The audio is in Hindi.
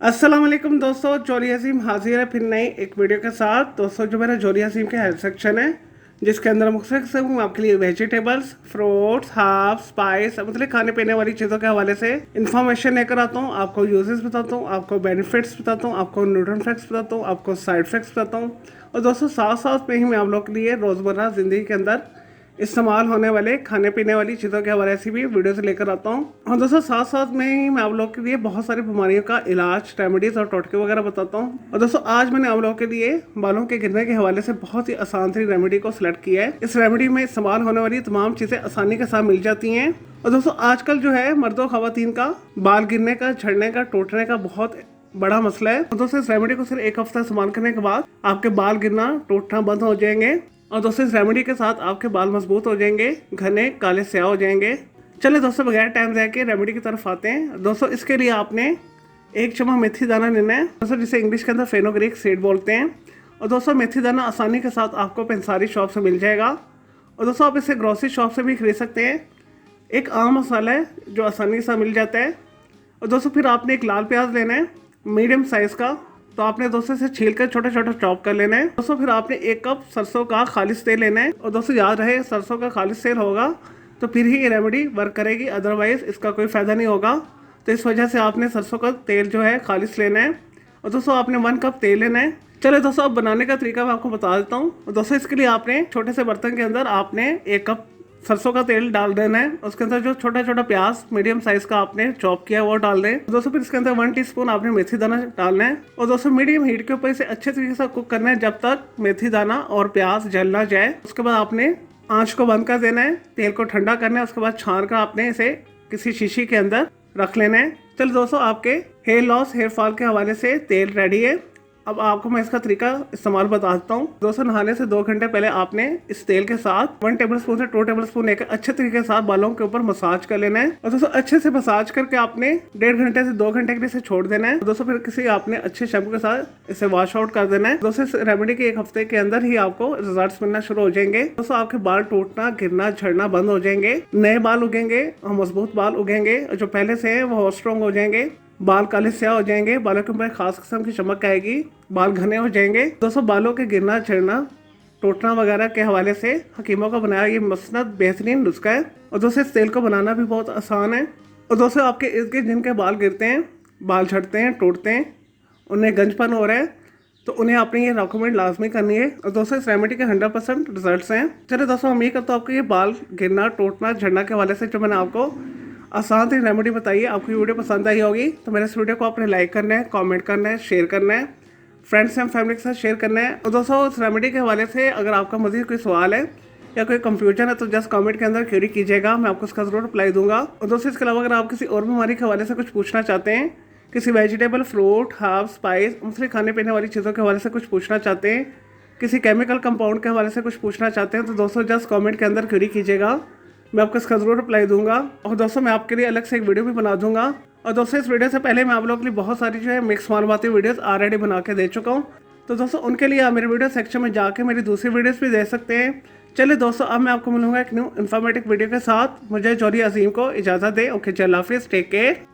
अस्सलाम वालेकुम दोस्तों, जोली हसीम हाजिर है फिर नई एक वीडियो के साथ। दोस्तों, जो मेरा जोली हसीम के हेल्थ सेक्शन है जिसके अंदर मुख्तलिफ किस्म आपके लिए वेजिटेबल्स, फ्रूट्स, हर्ब्स, स्पाइस मतलब खाने पीने वाली चीज़ों के हवाले से इन्फॉर्मेशन लेकर आता हूँ। आपको यूजेस बताता हूँ, आपको बेनिफिट्स बताता हूँ, आपको न्यूट्रन फैक्ट्स बताता हूँ, आपको साइड इफेक्ट्स बताता हूँ। और दोस्तों, साथ साथ में ही मैं आप लोग के लिए रोज़मर्रा ज़िंदगी के अंदर इस्तेमाल होने वाले खाने पीने वाली चीज़ों के हवाले से भी वीडियोस लेकर आता हूँ। और दोस्तों, साथ साथ में ही मैं आप लोगों के लिए बहुत सारी बीमारियों का इलाज, रेमेडीज और टोटके वगैरह बताता हूँ। और दोस्तों, आज मैंने आप लोगों के लिए बालों के गिरने के हवाले से बहुत ही आसान सी रेमेडी को सिलेक्ट किया है। इस रेमेडी में इस्तेमाल होने वाली तमाम चीज़ें आसानी के साथ मिल जाती हैं। और दोस्तों, आजकल जो है मर्दों खवातीन का बाल गिरने का, झड़ने का, टूटने का बहुत बड़ा मसला है। और दोस्तों, इस रेमेडी को सिर्फ एक हफ्ता इस्तेमाल करने के बाद आपके बाल गिरना, टूटना बंद हो जाएंगे। और दोस्तों, इस रेमेडी के साथ आपके बाल मजबूत हो जाएंगे, घने काले स्याह हो जाएंगे। चलिए दोस्तों, बगैर टाइम जाए के रेमेडी की तरफ आते हैं। दोस्तों, इसके लिए आपने एक चम्मच मेथी दाना लेना है, दोस्तों जिसे इंग्लिश के अंदर फेनोग्रीक सीड बोलते हैं। और दोस्तों, मेथी दाना आसानी के साथ आपको पंसारी शॉप से मिल जाएगा। और दोस्तों, आप इसे ग्रोसरी शॉप से भी खरीद सकते हैं। एक आम मसाला है जो आसानी के साथ मिल जाता है। और दोस्तों, फिर आपने एक लाल प्याज लेना है मीडियम साइज़ का, तो आपने दोस्तों इसे छील कर छोटा छोटा चॉप कर लेना है। दोस्तों, फिर आपने एक कप सरसों का खालिश तेल लेना है। और दोस्तों, याद रहे सरसों का खालिश तेल होगा तो फिर ही ये रेमेडी वर्क करेगी, अदरवाइज इसका कोई फ़ायदा नहीं होगा। तो इस वजह से आपने सरसों का तेल जो है खालिश लेना है। और दोस्तों, आपने 1 कप तेल लेना है। चलो दोस्तों, अब बनाने का तरीका मैं आपको बता देता हूँ। और दोस्तों, इसके लिए आपने छोटे से बर्तन के अंदर आपने 1 कप सरसों का तेल डाल देना है। उसके अंदर जो छोटा छोटा प्याज मीडियम साइज का आपने चॉप किया वो डाल दें। दोस्तों, फिर इसके अंदर 1 टीस्पून आपने मेथी दाना डालना है। और दोस्तों, मीडियम हीट के ऊपर इसे अच्छे तरीके से कुक करना है जब तक मेथी दाना और प्याज जल ना जाए। उसके बाद आपने आंच को बंद कर देना है, तेल को ठंडा करना है। उसके बाद छान कर आपने इसे किसी शीशी के अंदर रख लेना है। चलो दोस्तों, आपके हेयर लॉस, हेयर फॉल के हवाले से तेल रेडी है। अब आपको मैं इसका तरीका इस्तेमाल बता देता हूँ। दोस्तों, नहाने से 2 घंटे पहले आपने इस तेल के साथ 1 टेबलस्पून से 2 टेबलस्पून लेकर अच्छे तरीके से साथ बालों के ऊपर मसाज कर लेना है। और दोस्तों, अच्छे से मसाज करके आपने 1.5 घंटे से 2 घंटे के लिए इसे छोड़ देना है। दोस्तों, फिर किसी आपने अच्छे शैम्पू के साथ इसे वॉश आउट कर देना है। दोस्तों, इस रेमेडी के 1 हफ्ते के अंदर ही आपको रिजल्ट मिलना शुरू हो जाएंगे। दोस्तों, आपके बाल टूटना, गिरना, झड़ना बंद हो जाएंगे, नए बाल उगेंगे और मजबूत बाल उगेंगे। और जो पहले से है वो स्ट्रॉन्ग हो जाएंगे, बाल काले स्याह हो जाएंगे, बालों के ऊपर खास किस्म की चमक आएगी, बाल घने हो जाएंगे। दोस्तों, बालों के गिरना, झड़ना, टूटना वगैरह के हवाले से हकीमों का बनाया ये मसनद बेहतरीन नुस्खा है। और दोस्तों, इस तेल को बनाना भी बहुत आसान है। और दोस्तों, आपके इर्द गिर्द जिनके बाल गिरते हैं, बाल झड़ते हैं, टूटते हैं, उन्हें गंजपन हो रहा है, तो उन्हें अपनी ये डॉक्यूमेंट लाजमी करनी है। और दोस्तों, इस रेमेडी के 100% रिजल्ट्स हैं। चलिए दोस्तों, हम ये करते हैं आपको ये बाल गिरना, टूटना, झड़ना के हवाले से जो मैंने आपको आसान सी रेमेडी बताइए। आपको ये वीडियो पसंद आई होगी तो मेरे इस वीडियो को आपने लाइक करना है, कमेंट करना है, शेयर करना है, फ्रेंड्स एंड फैमिली के साथ शेयर करना है। और दोस्तों, इस रेमेडी के हवाले से अगर आपका मज़ीद कोई सवाल है या कोई कंफ्यूजन है तो जस्ट कमेंट के अंदर क्वेरी कीजिएगा, मैं आपको उसका ज़रूर रिप्लाई दूंगा। और दोस्तों, इसके अलावा अगर आप किसी और बीमारी के हवाले से कुछ पूछना चाहते हैं, किसी वेजिटेबल, फ्रूट, हर्ब, स्पाइस मतलब खाने पीने वाली चीज़ों के हवाले से कुछ पूछना चाहते हैं, किसी केमिकल कंपाउंड के हवाले से कुछ पूछना चाहते हैं, तो दोस्तों जस्ट कमेंट के अंदर क्वेरी कीजिएगा, मैं आपको इसका ज़रूर रिप्लाई दूंगा। और दोस्तों, मैं आपके लिए अलग से एक वीडियो भी बना दूंगा। और दोस्तों, इस वीडियो से पहले मैं आप लोगों के लिए बहुत सारी जो है मिक्स मालूमाती वीडियोस ऑलरेडी बना के दे चुका हूँ। तो दोस्तों, उनके लिए आप मेरे वीडियो सेक्शन में जाके मेरी दूसरी वीडियोस भी दे सकते हैं। चलिए दोस्तों, अब मैं आपको मिलूंगा एक न्यू इन्फॉर्मेटिव वीडियो के साथ। मुझे जोली अजीम को इजाज़त दें। ओके, अल्लाह हाफिज़, टेक केयर।